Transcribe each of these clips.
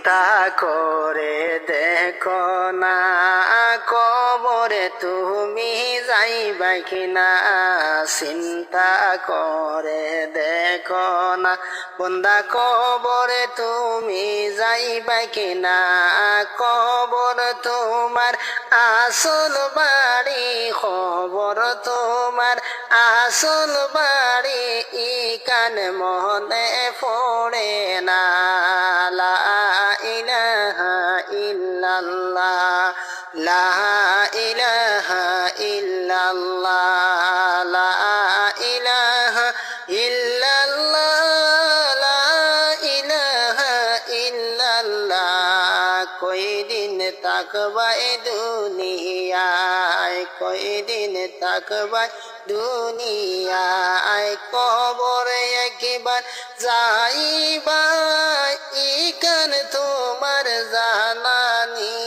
চিন্তা করে দেখো না কবরে তুমি যাইবা কিনা, চিন্তা করে দেখো না বন্দা কবরে তুমি যাইবা কিনা। কবর তোমার আসল বাড়ি, খবর তোমার আসল বাড়ি, ইকান মনে পড়ে না। লা ইলাহা ইল্লাল্লাহ, লা ইলাহা ইল্লাল্লাহ, লা ইলাহা ইল্লাল্লাহ, লা ইলাহা ইল্লাল্লাহ। কয়দিন তাকবা এ দুনিয়ায়, কয়দিন তাকবা দুনিয়ায়, কবরে একবার যাইবা, ইকান তোমার জানানি।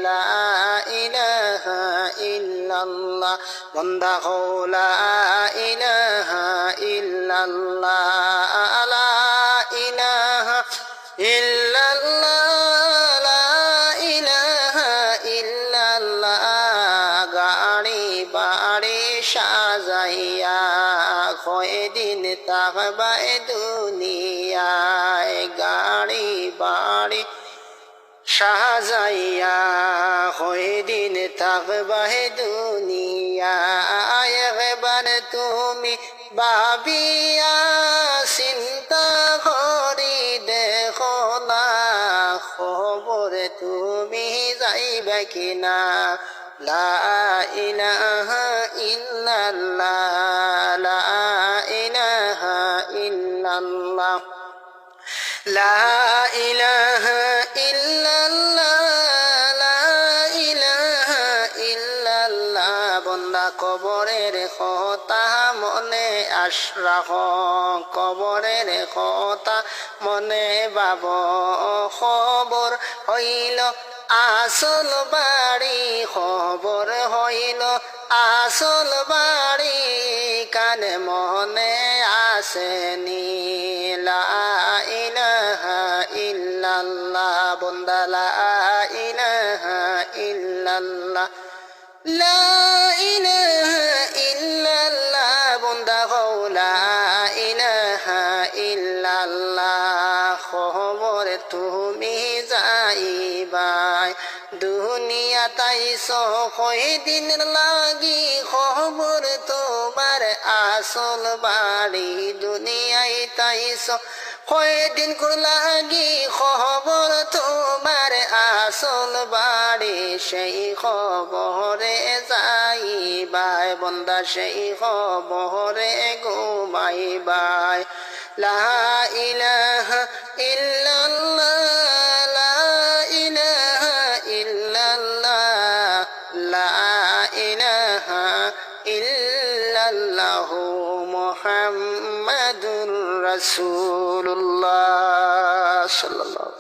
লা ইলাহা ইল্লাল্লাহ বন্দা হো, লা ইলাহা ইল্লাল্লাহ, লা ইলাহা ইল্লাল্লাহ, লা ইলাহা ইল্লাল্লাহ। গাড়ি বাড়ি সাজাইয়া কয়দিন তাকবা এ দুনিয়ায়, গাড়ি বাড়ি সাজাইয়া কয়দিন তাকবা এ দুনিয়ায়। একবার তুমি ভাবিয়া চিন্তা করি দেখো না খবরে তুমি যাইবা কিনা। লা ইলাহা ইল্লাল্লাহ, লা ইলাহা ইল্লাল্লাহ, লা ইলাহা ইল্লাল্লাহ, লা ইলাহা ইল্লাল্লাহ। বন্দা কবরের কথা মনে আশরাখ, কবরের কথা মনে বাব, খবর হইল আসল বাড়ি, খবর হইল আসল বাড়ি, কান মনে আসেনি। লা ইলাহা ইল্লাল্লাহ বন্দা, লা ইলাহা ইল্লাল্লাহ, লা ইলাহা ইল্লাল্লাহ বন্দা গো, লা ইলাহা ইল্লাল্লাহ। খবর তুমি যাইবাই দুনিয়া তাইছ কয়দিন লাগি, খবর তোমার আসল বাড়ি দুনিয়ায় তাইছ কয়দিন লাগি, খবর তোমার আসল বাড়ি। সেই খবরে যাইবাই বন্দা, সেই খবরে ঘুমাইবাই। লা ইলাহা ইল্লাল্লাহ, লা ইলাহা ইল্লাল্লাহ, লা ইলাহা ইল্লাল্লাহ মুহাম্মাদুর রাসূলুল্লাহ সাল্লাল্লাহু